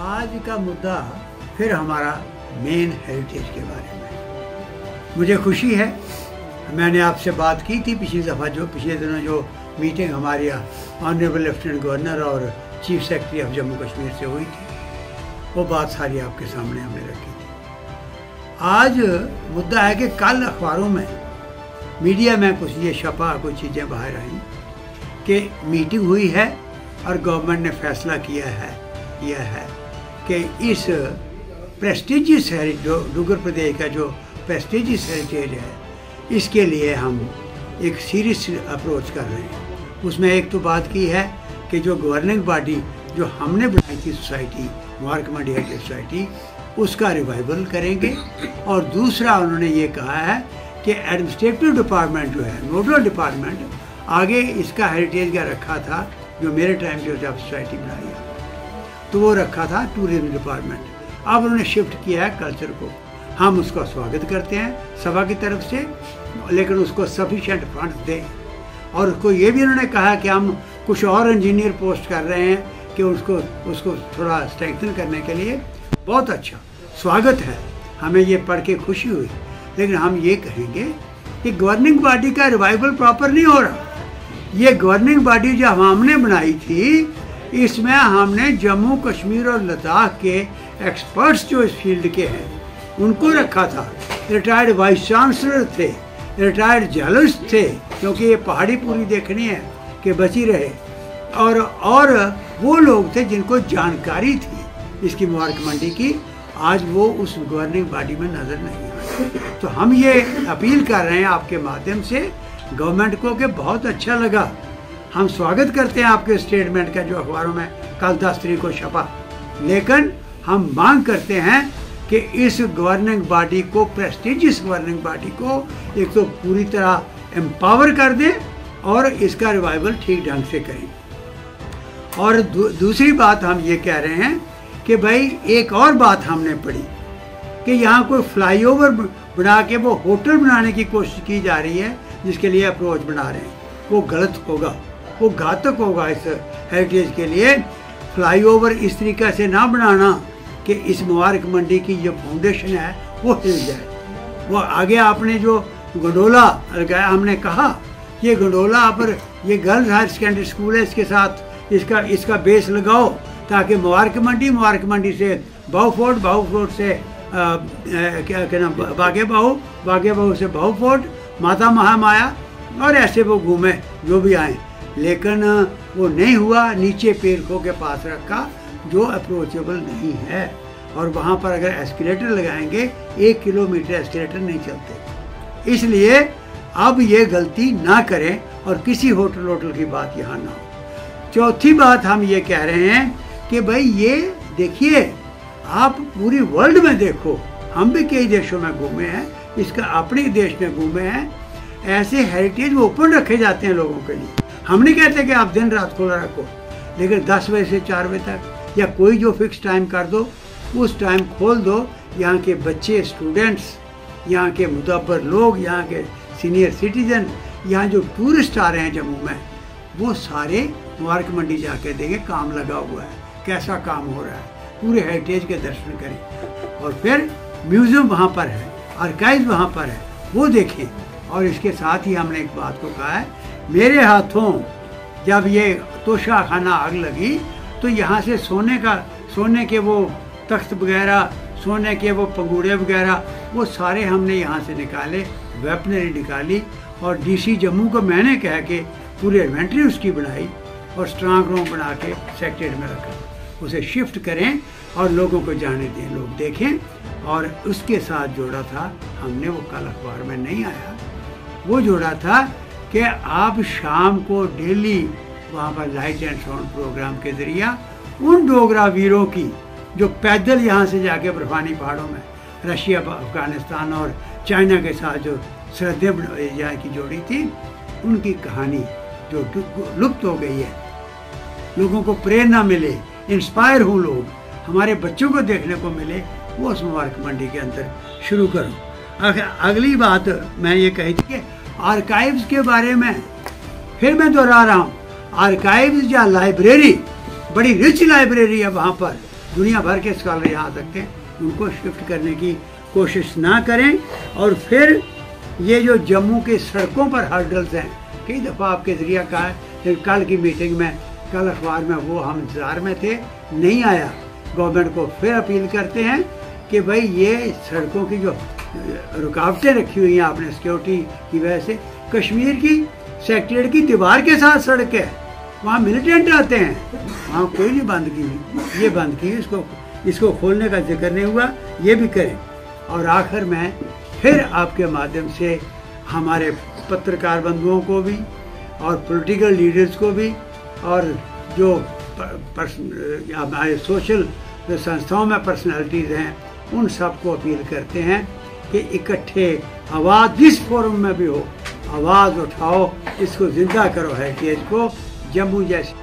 आज का मुद्दा फिर हमारा मेन हेरिटेज के बारे में। मुझे खुशी है, मैंने आपसे बात की थी पिछली दफ़ा, जो पिछले दिनों जो मीटिंग हमारी ऑनरेबल लेफ्टिनेंट गवर्नर और chief secretary of Jammu Kashmir से हुई थी, वो बात सारी आपके सामने हमने रखी थी। आज मुद्दा है कि कल अखबारों में, मीडिया में कुछ ये छपा, कुछ चीज़ें बाहर आई कि मीटिंग हुई है और गवर्नमेंट ने फैसला किया है कि इस प्रेस्टिजियस है जो डुगर प्रदेश का जो प्रेस्टिजियस हेरिटेज है, इसके लिए हम एक सीरियस अप्रोच कर रहे हैं। उसमें एक तो बात की है कि जो गवर्निंग बॉडी जो हमने बनाई थी society, Mubarak Mandi heritage society, उसका रिवाइवल करेंगे। और दूसरा उन्होंने ये कहा है कि एडमिनिस्ट्रेटिव डिपार्टमेंट जो है, नोडल डिपार्टमेंट, आगे इसका हेरिटेज का रखा था, जो मेरे टाइम जो जब सोसाइटी बनाई है तो वो रखा था टूरिज्म डिपार्टमेंट। अब उन्होंने शिफ्ट किया है कल्चर को। हम उसका स्वागत करते हैं सभा की तरफ से, लेकिन उसको सफिशिएंट फंड दें। और उसको ये भी उन्होंने कहा कि हम कुछ और इंजीनियर पोस्ट कर रहे हैं कि उसको थोड़ा स्ट्रेंथन करने के लिए। बहुत अच्छा स्वागत है, हमें ये पढ़ के खुशी हुई। लेकिन हम ये कहेंगे कि गवर्निंग बॉडी का रिवाइवल प्रॉपर नहीं हो रहा। ये गवर्निंग बॉडी जो हमने बनाई थी, इसमें हमने जम्मू कश्मीर और लद्दाख के एक्सपर्ट्स जो इस फील्ड के हैं उनको रखा था। रिटायर्ड वाइस चांसलर थे, रिटायर्ड जर्नलिस्ट थे, क्योंकि ये पहाड़ी पूरी देखनी है कि बची रहे। और वो लोग थे जिनको जानकारी थी इसकी मुबारक मंडी की। आज वो उस गवर्निंग बॉडी में नज़र नहीं आए। तो हम ये अपील कर रहे हैं आपके माध्यम से गवर्नमेंट को कि बहुत अच्छा लगा, हम स्वागत करते हैं आपके स्टेटमेंट का जो अखबारों में कल 10 तारीख को छपा। लेकिन हम मांग करते हैं कि इस गवर्निंग बॉडी को, प्रेस्टिजियस गवर्निंग बॉडी को, एक तो पूरी तरह एम्पावर कर दें और इसका रिवाइवल ठीक ढंग से करें। और दूसरी बात हम ये कह रहे हैं कि भाई एक और बात हमने पढ़ी कि यहाँ कोई फ्लाईओवर बना के वो होटल बनाने की कोशिश की जा रही है, जिसके लिए अप्रोच बना रहे हैं। वो गलत होगा, वो घातक होगा इस हेरिटेज के लिए। फ्लाईओवर इस तरीके से ना बनाना कि इस मुबारक मंडी की जो फाउंडेशन है वो हिल जाए। वो आगे आपने जो गंडोला लगाया, हमने कहा ये गंडोला पर ये गर्ल्स हायर सेकेंडरी स्कूल है, इसके साथ इसका बेस लगाओ, ताकि मुबारक मंडी से बाहू फोर्ट से क्या नाम बागे बाहू से बाहू फोर्ट, माता महामाया, और ऐसे वो घूमे जो भी आए। लेकिन वो नहीं हुआ, नीचे पेड़ों के पास रखा जो अप्रोचेबल नहीं है। और वहाँ पर अगर एस्केलेटर लगाएंगे, 1 किलोमीटर एस्केलेटर नहीं चलते। इसलिए अब ये गलती ना करें और किसी होटल की बात यहाँ ना हो। चौथी बात हम ये कह रहे हैं कि भाई ये देखिए, आप पूरी वर्ल्ड में देखो, हम भी कई देशों में घूमे हैं, इसका अपने देश में घूमे हैं, ऐसे हेरिटेज ओपन रखे जाते हैं लोगों के लिए। हम नहीं कहते कि आप दिन रात खुला रखो, लेकिन 10 बजे से 4 बजे तक या कोई जो फिक्स टाइम कर दो, उस टाइम खोल दो। यहाँ के बच्चे, स्टूडेंट्स, यहाँ के मुतब्बर लोग, यहाँ के सीनियर सिटीजन, यहाँ जो टूरिस्ट आ रहे हैं जम्मू में, वो सारे मुबारक मंडी जाके देंगे। काम लगा हुआ है, कैसा काम हो रहा है, पूरे हेरिटेज के दर्शन करें। और फिर म्यूज़ियम वहाँ पर है, आर्काइव वहाँ पर है, वो देखें। और इसके साथ ही हमने एक बात को कहा है, मेरे हाथों जब ये तोशा खाना आग लगी तो यहाँ से सोने के वो तख्त वगैरह, सोने के वो पंगूड़े वगैरह, वो सारे हमने यहाँ से निकाले, वेपनरी निकाली। और डीसी जम्मू को मैंने कह के पूरी इन्वेंट्री उसकी बनाई और स्ट्रांग रूम बना के सेक्रेटरीट में रखा। उसे शिफ्ट करें और लोगों को जाने दें, लोग देखें। और उसके साथ जोड़ा था हमने, वो कल अखबार में नहीं आया, वो जोड़ा था कि आप शाम को डेली वहाँ पर लाइट एंड साउंड प्रोग्राम के जरिए उन डोगरा वीरों की जो पैदल यहाँ से जाके बर्फानी पहाड़ों में रशिया, अफगानिस्तान और चाइना के साथ जो सरहदें यहाँ की जोड़ी थी, उनकी कहानी जो लुप्त हो गई है, लोगों को प्रेरणा मिले, इंस्पायर हो लोग, हमारे बच्चों को देखने को मिले, वो उस मुबारक मंडी के अंदर शुरू करो। अगली बात मैं ये कही थी कि आर्काइव्स के बारे में फिर मैं दोहरा रहा हूँ। आर्काइव्स या लाइब्रेरी, बड़ी रिच लाइब्रेरी है वहाँ पर, दुनिया भर के स्कॉलर यहाँ आ सकते हैं, उनको शिफ्ट करने की कोशिश ना करें। और फिर ये जो जम्मू के सड़कों पर हर्डल्स हैं, कई दफ़ा आपके ज़रिए कहा है, कल की मीटिंग में, कल अखबार में वो हम इंतज़ार में थे, नहीं आया। गवर्नमेंट को फिर अपील करते हैं कि भाई ये सड़कों की जो रुकावटें रखी हुई हैं आपने सिक्योरिटी की वजह से, कश्मीर की सेक्रेटरीट की दीवार के साथ सड़क है, वहाँ मिलिटेंट आते हैं, वहाँ कोई नहीं बंद की, ये बंद की, इसको खोलने का जिक्र नहीं हुआ, ये भी करें। और आखिर में फिर आपके माध्यम से हमारे पत्रकार बंधुओं को भी और पॉलिटिकल लीडर्स को भी और जो हमारे सोशल संस्थाओं में पर्सनालिटीज़ हैं, उन सबको अपील करते हैं कि इकट्ठे आवाज़ जिस फोरम में भी हो, आवाज़ उठाओ, इसको ज़िंदा करो हेरिटेज को। जम्मू जैसे